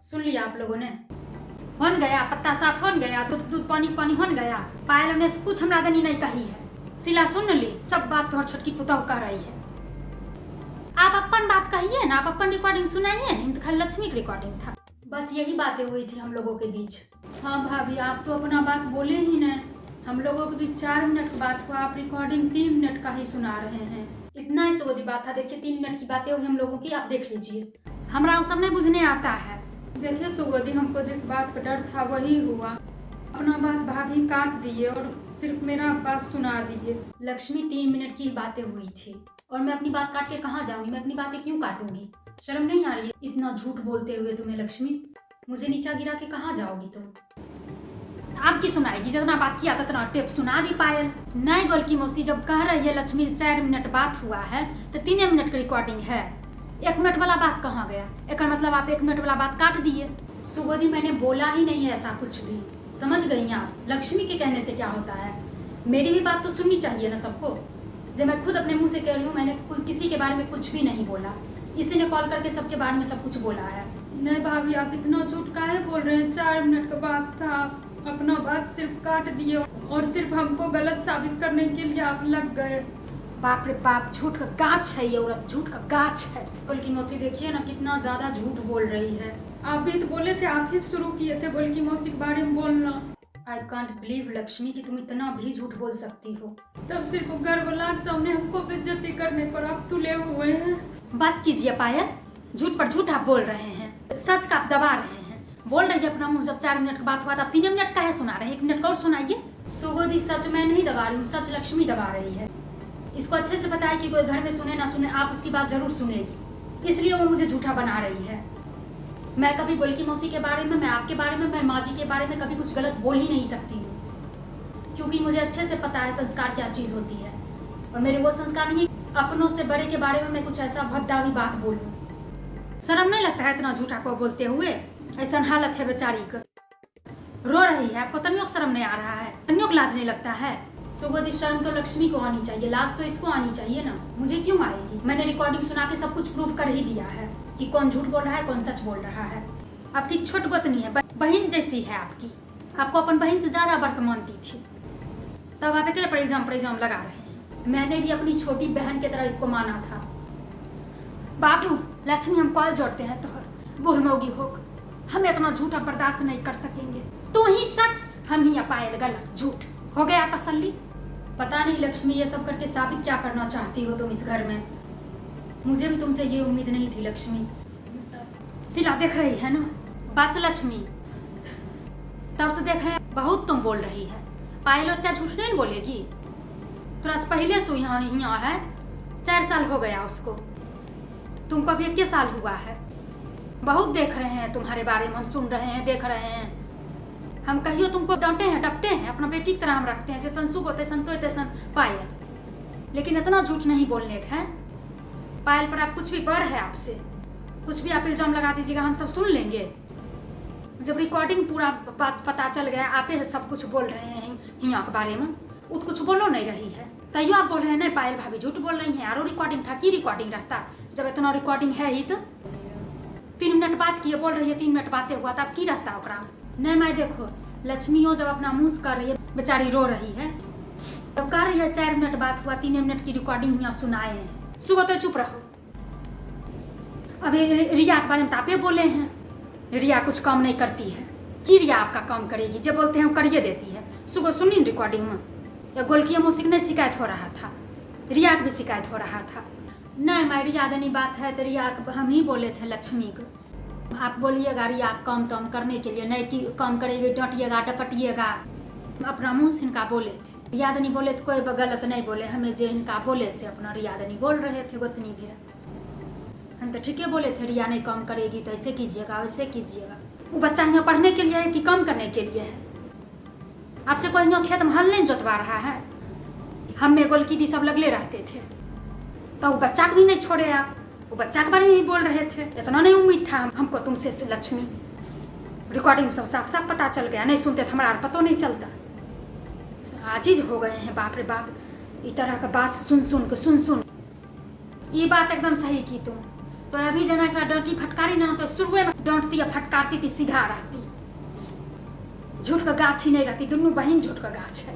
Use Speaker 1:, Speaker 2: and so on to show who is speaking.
Speaker 1: सुन लिया आप लोगों ने? होन गया पत्ता साफ होन गया, दूध दूध पानी पानी होन गया। पायल ने कुछ हमरा दनी नहीं कही है, सिला सुन ली सब बात तोहर छोटकी पुतौ कर रही है। आप अपन बात कहिए ना, आप अपन रिकॉर्डिंग सुनाइए, नहीं तो खाली लक्ष्मी की रिकॉर्डिंग था। बस यही बातें हुई थी हम लोगों के बीच। हाँ भाभी, आप तो अपना बात बोले ही नहीं। हम लोगों के बीच 4 मिनट की बात हुआ, आप रिकॉर्डिंग 3 मिनट का ही सुना रहे हैं। इतना ही सोची बात था। देखिए 3 मिनट की बातें हुई हम लोगों की, आप देख लीजिए। हमारा वो सब नहीं बुझने आता है। देखिए सुगोदी, हमको जिस बात का डर था वही हुआ। अपना बात भाभी काट दिए और सिर्फ मेरा बात सुना दिए। लक्ष्मी 3 मिनट की बातें हुई थी और मैं अपनी बात काट के कहाँ जाऊंगी? मैं अपनी बातें क्यों काटूंगी? शर्म नहीं आ रही है इतना झूठ बोलते हुए तुम्हें? लक्ष्मी, मुझे नीचा गिरा के कहाँ जाओगी तुम? आपकी सुनाएगी, जितना बात किया था उतना टेप सुना दी पायल। नहीं गोलकी मौसी, जब कह रही है लक्ष्मी 4 मिनट बात हुआ है तो 3 मिनट की रिकॉर्डिंग है। 1 मिनट वाला बात कहाँ गया? एक मतलब आप 1 मिनट वाला बात काट दिए। सुगोदी, मैंने बोला ही नहीं है ऐसा कुछ भी, समझ गई आप? लक्ष्मी के कहने से क्या होता है? मेरी भी बात तो सुननी चाहिए ना सबको। जब मैं खुद अपने मुंह से कह रही हूँ, मैंने किसी के बारे में कुछ भी नहीं बोला। इसी ने कॉल करके सबके बारे में सब कुछ बोला है। नहीं भाभी, आप इतना झूठ काहे बोल रहे हैं? 4 मिनट का बात था, अपना बात सिर्फ काट दिए और सिर्फ हमको गलत साबित करने के लिए आप लग गए। बाप रे बाप, झूठ का गाछ है ये औरत, झूठ का गाछ है। गोलकी मौसी देखिए ना कितना ज्यादा झूठ बोल रही है। आप भी तो बोले थे, आप ही शुरू किए थे गोलकी मौसी के बारे में बोलना। आई कांट बिलीव लक्ष्मी कि तुम इतना भी झूठ बोल सकती हो। तब सिर्फ घर वाला सामने हमको बेइज्जती करने पर आप तुले हुए हैं। बस कीजिए पायल, झूठ पर झूठ आप बोल रहे हैं, सच का आप दबा रहे हैं। बोल रही है अपना मुंह, जब 4 मिनट की बात हुआ था, आप 3 मिनट का है सुना रहे हैं। 1 मिनट का और सुनाइए। सुगोदी, सच मैं नहीं दबा रही हूँ, सच लक्ष्मी दबा रही है। इसको अच्छे से पता है कि कोई घर में सुने ना सुने, आप उसकी बात जरूर सुनेगी, इसलिए वो मुझे झूठा बना रही है। मैं कभी गोलकी मौसी के बारे में, मैं आपके बारे में, मैं माँ जी के बारे में कभी कुछ गलत बोल ही नहीं सकती हूँ, क्योंकि मुझे अच्छे से पता है संस्कार क्या चीज़ होती है। और मेरे वो संस्कार नहीं अपनों से बड़े के बारे में मैं कुछ ऐसा भद्दावी बात बोलूँ। शर्म नहीं लगता है इतना झूठा को बोलते हुए? ऐसा हालत है बेचारी का, रो रही है। आपको तनियों शर्म नहीं आ रहा है? तनियों लाज नहीं लगता है? सुगोदी, शर्म तो लक्ष्मी को आनी चाहिए, लाज तो इसको आनी चाहिए ना। मुझे क्यों आएगी? मैंने रिकॉर्डिंग सुना के सब कुछ प्रूफ कर ही दिया है कि कौन झूठ बोल रहा है, कौन सच बोल रहा है। आपकी छोट गोतनी है, बहन जैसी है आपकी, आपको अपन बहन से ज्यादा बर्क मानती थी, तब आप एक इल्जाम लगा रहे हैं। मैंने भी अपनी छोटी बहन की तरह इसको माना था। बाबू लक्ष्मी, हम कॉल जोड़ते हैं तोहर बूढ़ मौगी होक, हम इतना झूठा बर्दाश्त नहीं कर सकेंगे। तू ही सच, हम ही पायल गलत। झूठ हो गया तसल्ली? पता नहीं लक्ष्मी, ये सब करके साबित क्या करना चाहती हो तुम इस घर में? मुझे भी तुमसे ये उम्मीद नहीं थी लक्ष्मी। सिला देख रही है ना? बस लक्ष्मी, तब से देख रहे हैं बहुत तुम बोल रही है। पायल इतना झूठ नहीं बोलेगी। थोड़ा पहले से यहाँ है, 4 साल हो गया उसको, तुमको अभी 21 साल हुआ है। बहुत देख रहे हैं तुम्हारे बारे में, हम सुन रहे हैं, देख रहे हैं। हम कहियो तुमको डांटे हैं, डपटे हैं, अपना बेटी की तरह हम रखते हैं, जैसन सुबह तैसन तो तैसन पायल, लेकिन इतना झूठ नहीं बोलने का है। पायल पर आप कुछ भी बड़ है आपसे, कुछ भी आप इल्जाम लगा दीजिएगा, हम सब सुन लेंगे। जब रिकॉर्डिंग पूरा बात पता चल गया, आप सब कुछ बोल रहे हैं हिया के बारे में, वो कुछ बोलो नहीं रही है, तैयो आप बोल रहे हैं नहीं पायल भाभी झूठ बोल रही हैं। आरो रिकॉर्डिंग था, की रिकॉर्डिंग रहता जब इतना रिकॉर्डिंग है ही? तो 3 मिनट बात किए, बोल रही है 3 मिनट बातें हुआ, तब की रहता ओकरा? नहीं मैं देखो लक्ष्मियों जब अपना मुँह कर रही है, बेचारी रो रही है, जब कह रही है 4 मिनट बात हुआ, 3 मिनट की रिकॉर्डिंग यहाँ सुनाए हैं। सुबह तो चुप रहो। अभी रिया के बारे में तापे बोले हैं, रिया कुछ काम नहीं करती है। कि रिया आपका काम करेगी? जब बोलते हैं वो करिए देती है। सुबह सुनी रिकॉर्डिंग में, या गोलकी मौसी ने शिकायत हो रहा था, रिया की भी शिकायत हो रहा था। नहीं मैं रिया देनी बात है तो रिया हम ही बोले थे लक्ष्मी को, आप बोलिएगा रिया काम तम करने के लिए, नहीं कि काम करेगी डांटिएगा डपटिएगा। अपना मुँह से इनका बोले थे, रियादनी बोले तो कोई गलत नहीं बोले, हमें जो इनका बोले से अपना रियादनी बोल रहे थे। गोतनी भी हम तो ठीक है बोले थे, रिया नहीं काम करेगी तो ऐसे कीजिएगा वैसे कीजिएगा। वो बच्चा यहाँ पढ़ने के लिए है कि काम करने के लिए है? आपसे कोई यहाँ खेत में हल नहीं जोतवा रहा है? हम में गोलकी दी सब लगले रहते थे, तो वो बच्चा को भी नहीं छोड़े आप, वो बच्चा के बारे में ही बोल रहे थे। इतना नहीं उम्मीद था हमको तुमसे लक्ष्मी। रिकॉर्डिंग सब साफ साफ पता चल गया, नहीं सुनते तो हमारा पता नहीं चलता। आजीज हो गए हैं बाप रे बाप, इस तरह का बात सुन सुन। ये बात एकदम सही की तुम। तो अभी जना एकरा डांटी फटकारी ना तो शुरुए में डांटती या फटकारती थी सीधा रहती। झूठ का गाछ ही नहीं रहती, दोनों बहन झूठ का गाछ है।